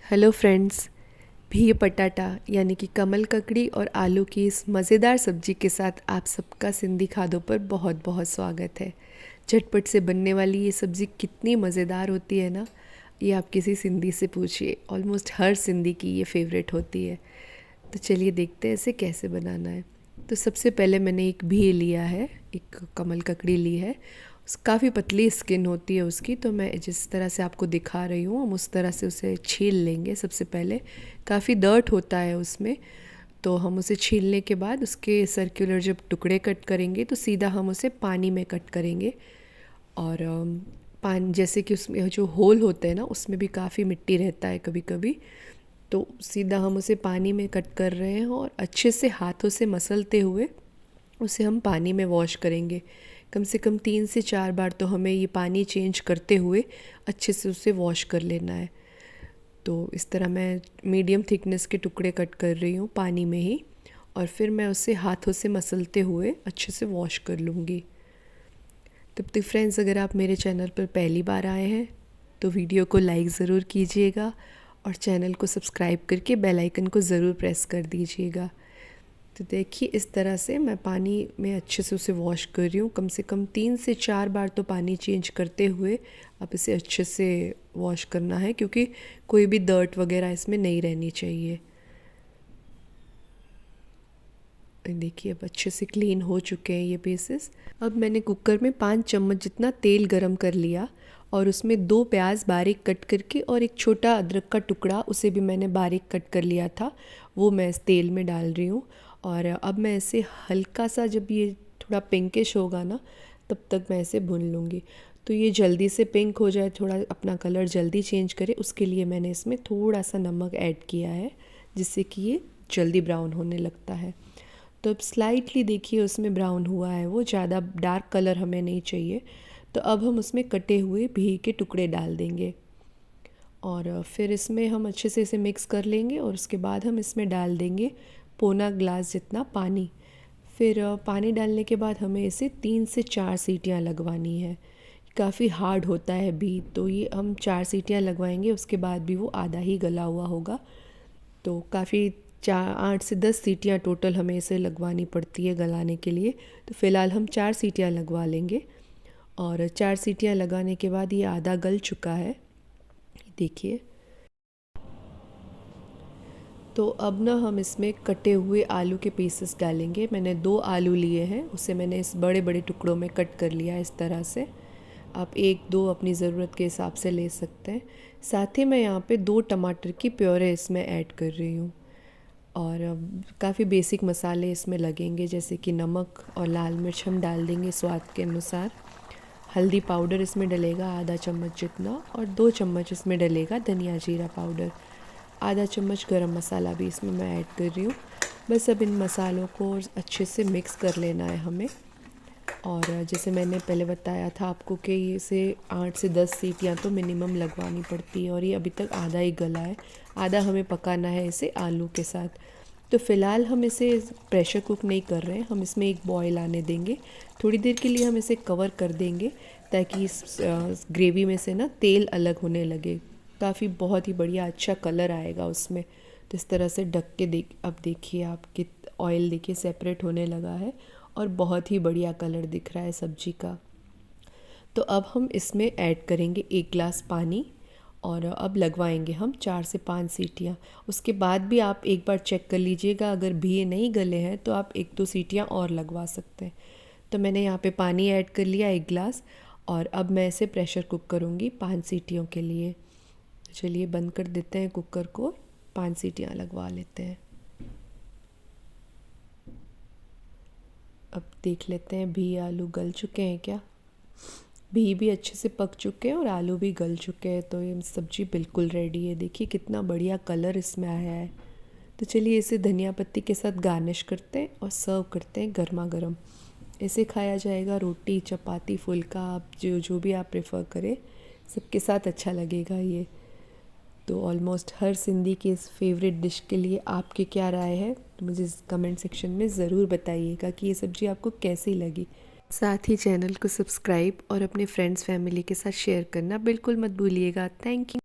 Hello friends. भी पटाटा यानी कि कमल ककड़ी और आलू की इस मज़ेदार सब्जी के साथ आप सबका सिंधी खादों पर बहुत बहुत स्वागत है। झटपट से बनने वाली ये सब्ज़ी कितनी मज़ेदार होती है ना, ये आप किसी सिंधी से पूछिए, ऑलमोस्ट हर सिंधी की ये फेवरेट होती है। तो चलिए देखते हैं इसे कैसे बनाना है। तो सबसे पहले मैंने एक भी लिया है, एक कमल ककड़ी ली है। काफ़ी पतली स्किन होती है उसकी, तो मैं जिस तरह से आपको दिखा रही हूँ हम उस तरह से उसे छील लेंगे। सबसे पहले काफ़ी दर्द होता है उसमें, तो हम उसे छीलने के बाद उसके सर्कुलर जब टुकड़े कट करेंगे तो सीधा हम उसे पानी में कट करेंगे। और पानी जैसे कि उसमें जो होल होते हैं ना, उसमें भी काफ़ी मिट्टी रहता है कभी कभी, तो सीधा हम उसे पानी में कट कर रहे हैं और अच्छे से हाथों से मसलते हुए उसे हम पानी में वॉश करेंगे। कम से कम 3 से 4 बार तो हमें ये पानी चेंज करते हुए अच्छे से उसे वॉश कर लेना है। तो इस तरह मैं मीडियम थिकनेस के टुकड़े कट कर रही हूँ पानी में ही, और फिर मैं उसे हाथों से मसलते हुए अच्छे से वॉश कर लूँगी। तब तक फ्रेंड्स, अगर आप मेरे चैनल पर पहली बार आए हैं तो वीडियो को लाइक ज़रूर कीजिएगा और चैनल को सब्सक्राइब करके बेल आइकन को ज़रूर प्रेस कर दीजिएगा। तो देखिए इस तरह से मैं पानी में अच्छे से उसे वॉश कर रही हूँ। कम से कम 3 से 4 बार तो पानी चेंज करते हुए आप इसे अच्छे से वॉश करना है, क्योंकि कोई भी डर्ट वगैरह इसमें नहीं रहनी चाहिए। देखिए अब अच्छे से क्लीन हो चुके हैं ये पीसेस। अब मैंने कुकर में 5 चम्मच जितना तेल गरम कर लिया और उसमें 2 प्याज बारीक कट करके और एक छोटा अदरक का टुकड़ा, उसे भी मैंने बारीक कट कर लिया था, वो मैं इस तेल में डाल रही हूँ। और अब मैं इसे हल्का सा, जब ये थोड़ा पिंकिश होगा ना, तब तक मैं इसे भून लूँगी। तो ये जल्दी से पिंक हो जाए, थोड़ा अपना कलर जल्दी चेंज करे, उसके लिए मैंने इसमें थोड़ा सा नमक ऐड किया है, जिससे कि ये जल्दी ब्राउन होने लगता है। तो अब स्लाइटली देखिए उसमें ब्राउन हुआ है, वो ज़्यादा डार्क कलर हमें नहीं चाहिए। तो अब हम उसमें कटे हुए भी के टुकड़े डाल देंगे और फिर इसमें हम अच्छे से इसे मिक्स कर लेंगे और उसके बाद हम इसमें डाल देंगे पौना ग्लास जितना पानी। फिर पानी डालने के बाद हमें इसे 3 से 4 सीटियाँ लगवानी है। काफ़ी हार्ड होता है भी, तो ये हम 4 सीटियाँ लगवाएंगे, उसके बाद भी वो आधा ही गला हुआ होगा। तो काफ़ी 8 से 10 सीटियाँ टोटल हमें इसे लगवानी पड़ती है गलाने के लिए। तो फ़िलहाल हम 4 सीटियाँ लगवा लेंगे और 4 सीटियाँ लगाने के बाद ये आधा गल चुका है, देखिए। तो अब ना हम इसमें कटे हुए आलू के पीसेस डालेंगे। मैंने 2 आलू लिए हैं, उसे मैंने इस बड़े बड़े टुकड़ों में कट कर लिया इस तरह से। आप 1-2 अपनी ज़रूरत के हिसाब से ले सकते हैं। साथ ही मैं यहाँ पे 2 टमाटर की प्योरे इसमें ऐड कर रही हूँ। और काफ़ी बेसिक मसाले इसमें लगेंगे, जैसे कि नमक और लाल मिर्च हम डाल देंगे स्वाद के अनुसार। हल्दी पाउडर इसमें डलेगा आधा चम्मच जितना, और 2 चम्मच इसमें डलेगा धनिया जीरा पाउडर। आधा चम्मच गरम मसाला भी इसमें मैं ऐड कर रही हूँ। बस अब इन मसालों को अच्छे से मिक्स कर लेना है हमें। और जैसे मैंने पहले बताया था आपको कि इसे 8 से 10 सीटियाँ तो मिनिमम लगवानी पड़ती है, और ये अभी तक आधा ही गला है, आधा हमें पकाना है इसे आलू के साथ। तो फ़िलहाल हम इसे प्रेशर कुक नहीं कर रहे हैं, हम इसमें एक बॉयल आने देंगे। थोड़ी देर के लिए हम इसे कवर कर देंगे ताकि इस ग्रेवी में से ना तेल अलग होने लगे। काफ़ी बहुत ही बढ़िया अच्छा कलर आएगा उसमें। तो इस तरह से ढक के अब देखिए आपके ऑयल देखिए सेपरेट होने लगा है और बहुत ही बढ़िया कलर दिख रहा है सब्जी का। तो अब हम इसमें ऐड करेंगे 1 ग्लास पानी और अब लगवाएंगे हम 4 से 5 सीटियाँ। उसके बाद भी आप एक बार चेक कर लीजिएगा, अगर भी नहीं गले हैं तो आप 1-2 सीटियाँ और लगवा सकते हैं। तो मैंने यहाँ पे पानी ऐड कर लिया 1 ग्लास, और अब मैं इसे प्रेशर कुक करूँगी 5 सीटियों के लिए। चलिए बंद कर देते हैं कुकर को, 5 सीटियाँ लगवा लेते हैं। अब देख लेते हैं भी आलू गल चुके हैं क्या। भी अच्छे से पक चुके हैं और आलू भी गल चुके हैं, तो ये सब्ज़ी बिल्कुल रेडी है। देखिए कितना बढ़िया कलर इसमें आया है। तो चलिए इसे धनिया पत्ती के साथ गार्निश करते हैं और सर्व करते हैं गर्मा गर्म। इसे खाया जाएगा रोटी, चपाती, फुल्का, आप जो भी आप प्रेफर करें, सबके साथ अच्छा लगेगा ये। तो ऑलमोस्ट हर सिंधी की इस फेवरेट डिश के लिए आपकी क्या राय है, तो मुझे कमेंट सेक्शन में ज़रूर बताइएगा कि ये सब्ज़ी आपको कैसी लगी। साथ ही चैनल को सब्सक्राइब और अपने फ्रेंड्स फैमिली के साथ शेयर करना बिल्कुल मत भूलिएगा। Thank you.